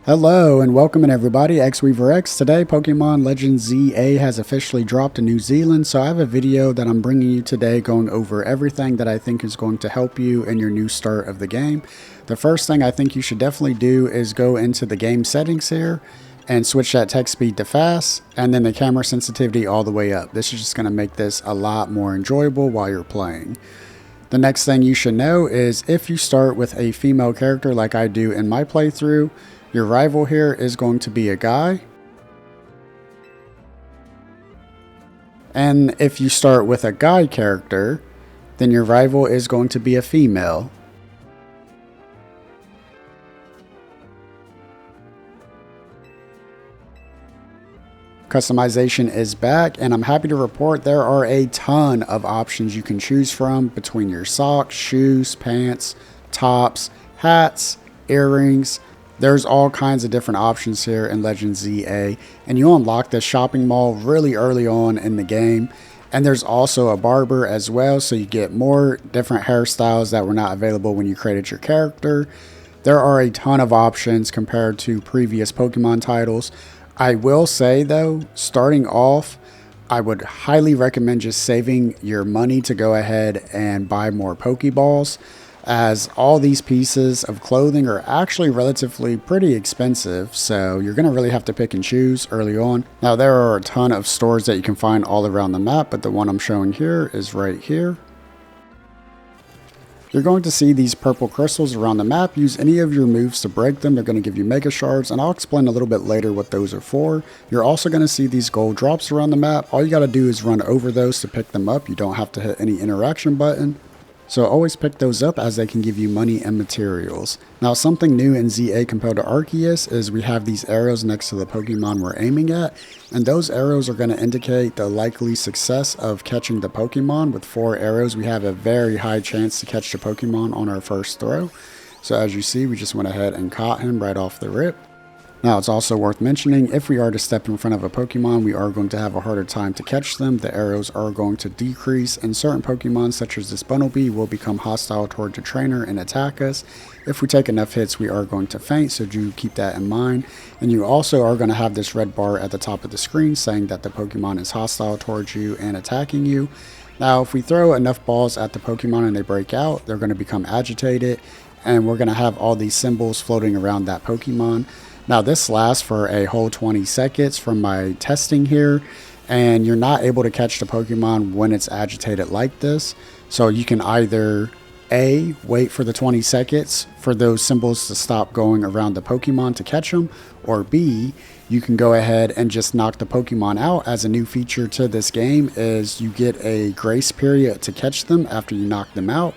Hello and welcome in everybody, X-Weaver X. Today, Pokemon Legends ZA has officially dropped in New Zealand, so I have a video that I'm bringing you today going over everything that I think is going to help you in your new start of the game. The first thing I think you should definitely do is go into the game settings here and switch that text speed to fast, and then the camera sensitivity all the way up. This is just going to make this a lot more enjoyable while you're playing. The next thing you should know is if you start with a female character like I do in my playthrough, your rival here is going to be a guy. And if you start with a guy character, then your rival is going to be a female. Customization is back, and I'm happy to report there are a ton of options you can choose from between your socks, shoes, pants, tops, hats, earrings. There's all kinds of different options here in Legends ZA, and you unlock this shopping mall really early on in the game. And there's also a barber as well, so you get more different hairstyles that were not available when you created your character. There are a ton of options compared to previous Pokemon titles. I will say though, starting off, I would highly recommend just saving your money to go ahead and buy more Pokeballs, as all these pieces of clothing are actually relatively pretty expensive, so you're going to really have to pick and choose early on. Now there are a ton of stores that you can find all around the map, but the one I'm showing here is right here. You're going to see these purple crystals around the map. Use any of your moves to break them. They're going to give you Mega Shards, and I'll explain a little bit later what those are for. You're also going to see these gold drops around the map. All you got to do is run over those to pick them up. You don't have to hit any interaction button. So always pick those up, as they can give you money and materials. Now something new in ZA compared to Arceus is we have these arrows next to the Pokemon we're aiming at, and those arrows are going to indicate the likely success of catching the Pokemon. With 4 arrows, we have a very high chance to catch the Pokemon on our first throw. So as you see, we just went ahead and caught him right off the rip. Now it's also worth mentioning, if we are to step in front of a Pokemon, we are going to have a harder time to catch them. The arrows are going to decrease, and certain Pokemon such as this Bunnelby will become hostile toward the trainer and attack us. If we take enough hits, we are going to faint, so do keep that in mind. And you also are going to have this red bar at the top of the screen saying that the Pokemon is hostile towards you and attacking you. Now if we throw enough balls at the Pokemon and they break out, they're going to become agitated, and we're going to have all these symbols floating around that Pokemon. Now this lasts for a whole 20 seconds from my testing here, and you're not able to catch the Pokemon when it's agitated like this. So you can either A, wait for the 20 seconds for those symbols to stop going around the Pokemon to catch them, or B, you can go ahead and just knock the Pokemon out. As a new feature to this game is you get a grace period to catch them after you knock them out.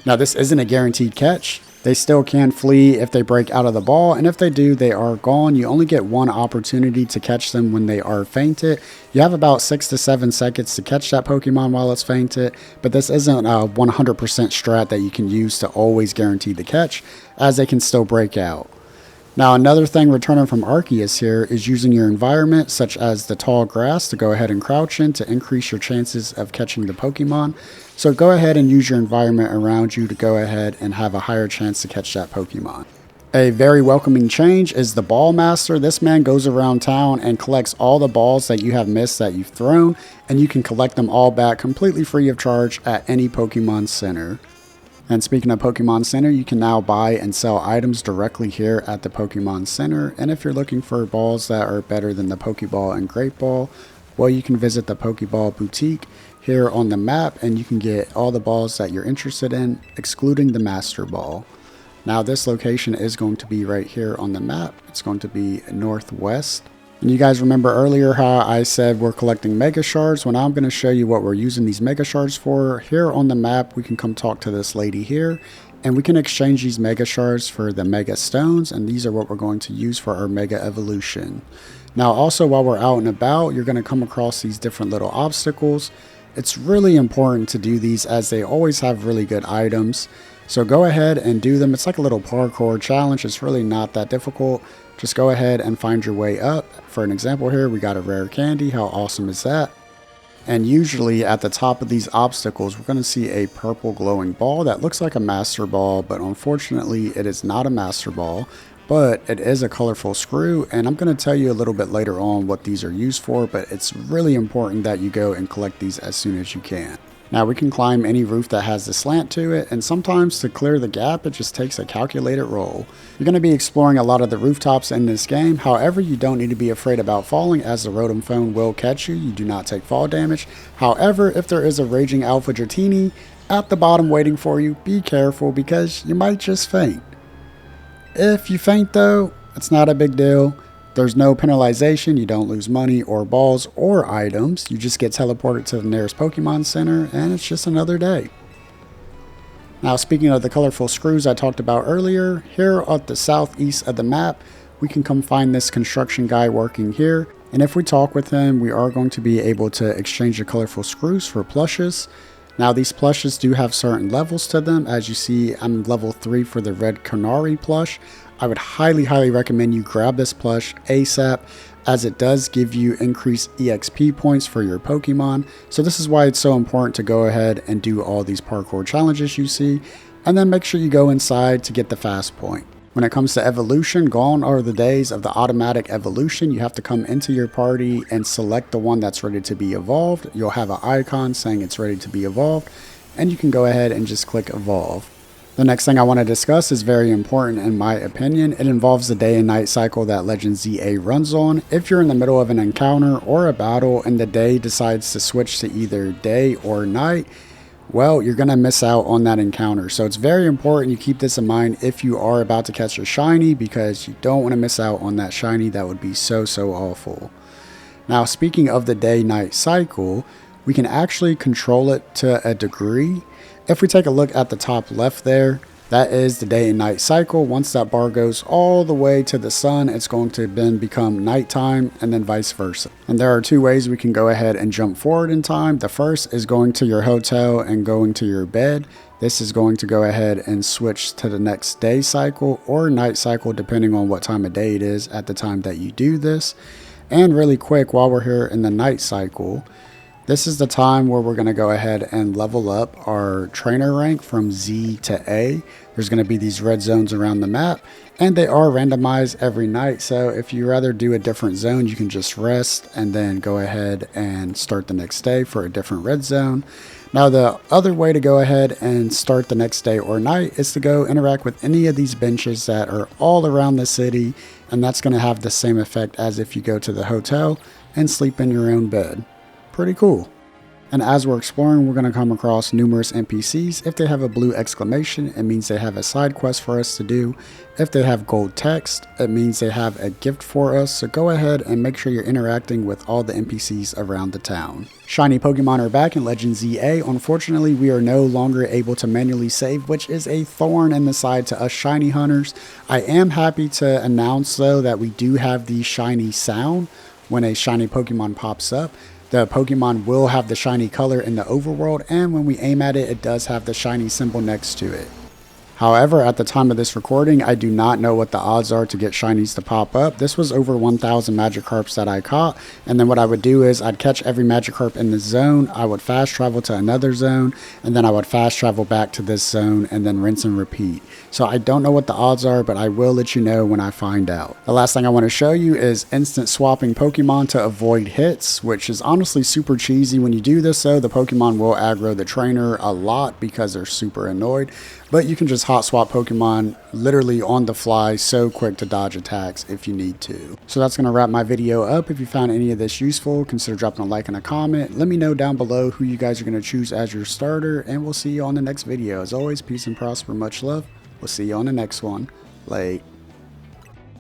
Now this isn't a guaranteed catch. They still can flee if they break out of the ball, and if they do, they are gone. You only get one opportunity to catch them when they are fainted. You have about 6 to 7 seconds to catch that Pokemon while it's fainted, but this isn't a 100% strat that you can use to always guarantee the catch, as they can still break out. Now another thing returning from Arceus here is using your environment, such as the tall grass, to go ahead and crouch in to increase your chances of catching the Pokemon. So go ahead and use your environment around you to go ahead and have a higher chance to catch that Pokemon. A very welcoming change is the Ball Master. This man goes around town and collects all the balls that you have missed that you've thrown, and you can collect them all back completely free of charge at any Pokemon Center. And speaking of Pokemon Center, you can now buy and sell items directly here at the Pokemon Center. And if you're looking for balls that are better than the Pokeball and Great Ball, well, you can visit the Pokeball Boutique here on the map, and you can get all the balls that you're interested in, excluding the Master Ball. Now this location is going to be right here on the map. It's going to be northwest. And you guys remember earlier how I said we're collecting Mega Shards? Well, now I'm going to show you what we're using these Mega Shards for. Here on the map, we can come talk to this lady here, and we can exchange these Mega Shards for the Mega Stones, and these are what we're going to use for our Mega Evolution. Now also, while we're out and about, you're going to come across these different little obstacles. It's really important to do these, as they always have really good items. So go ahead and do them. It's like a little parkour challenge. It's really not that difficult. Just go ahead and find your way up. For an example here, we got a rare candy. How awesome is that? And usually at the top of these obstacles, we're going to see a purple glowing ball that looks like a Master Ball, but unfortunately it is not a Master Ball. but it is a colorful screw, and I'm going to tell you a little bit later on what these are used for, but it's really important that you go and collect these as soon as you can. Now we can climb any roof that has a slant to it, and sometimes to clear the gap it just takes a calculated roll. You're going to be exploring a lot of the rooftops in this game, however you don't need to be afraid about falling as the Rotom phone will catch you. You do not take fall damage. However, if there is a raging Alpha Dratini at the bottom waiting for you, be careful because you might just faint. If you faint though, it's not a big deal. There's no penalization, you don't lose money or balls or items, you just get teleported to the nearest Pokemon Center and it's just another day. Now speaking of the colorful screws I talked about earlier, here at the southeast of the map, we can come find this construction guy working here, and if we talk with him, we are going to be able to exchange the colorful screws for plushes. Now these plushes do have certain levels to them. As you see, I'm level 3 for the red Canary plush. I would highly recommend you grab this plush ASAP, as it does give you increased EXP points for your Pokemon. So this is why it's so important to go ahead and do all these parkour challenges you see, and then make sure you go inside to get the fast point. When it comes to evolution, gone are the days of the automatic evolution. You have to come into your party and select the one that's ready to be evolved. You'll have an icon saying it's ready to be evolved, and you can go ahead and just click evolve. The next thing I want to discuss is very important in my opinion. It involves the day and night cycle that Legend ZA runs on. If you're in the middle of an encounter or a battle and the day decides to switch to either day or night, well, you're going to miss out on that encounter. So it's very important you keep this in mind if you are about to catch a shiny, because you don't want to miss out on that shiny. That would be so awful. Now speaking of the day-night cycle, we can actually control it to a degree. If we take a look at the top left there, that is the day and night cycle. Once that bar goes all the way to the sun, it's going to then become nighttime, and then vice versa. And there are two ways we can go ahead and jump forward in time. The first is going to your hotel and going to your bed. This is going to go ahead and switch to the next day cycle or night cycle, depending on what time of day it is at the time that you do this. And really quick, while we're here in the night cycle, this is the time where we're going to go ahead and level up our trainer rank from Z to A. There's going to be these red zones around the map, and they are randomized every night. So if you rather do a different zone, you can just rest and then go ahead and start the next day for a different red zone. Now the other way to go ahead and start the next day or night is to go interact with any of these benches that are all around the city, and that's going to have the same effect as if you go to the hotel and sleep in your own bed. Pretty cool. And as we're exploring, we're going to come across numerous NPCs. If they have a blue exclamation, it means they have a side quest for us to do. If they have gold text, it means they have a gift for us. So go ahead and make sure you're interacting with all the NPCs around the town. Shiny Pokemon are back in Legend ZA. Unfortunately, we are no longer able to manually save, which is a thorn in the side to us shiny hunters. I am happy to announce though that we do have the shiny sound when a shiny Pokemon pops up. The Pokemon will have the shiny color in the overworld, and when we aim at it, it does have the shiny symbol next to it. However, at the time of this recording, I do not know what the odds are to get shinies to pop up. This was over 1,000 Magikarps that I caught, and then what I would do is I'd catch every Magikarp in the zone, I would fast travel to another zone, and then I would fast travel back to this zone, and then rinse and repeat. So I don't know what the odds are, but I will let you know when I find out. The last thing I want to show you is instant swapping Pokemon to avoid hits, which is honestly super cheesy. When you do this though, the Pokemon will aggro the trainer a lot because they're super annoyed. But you can just hot swap Pokemon literally on the fly, so quick to dodge attacks if you need to. So that's going to wrap my video up. If you found any of this useful, consider dropping a like and a comment. Let me know down below who you guys are going to choose as your starter, and we'll see you on the next video. As always, peace and prosper, much love. We'll see you on the next one. Late.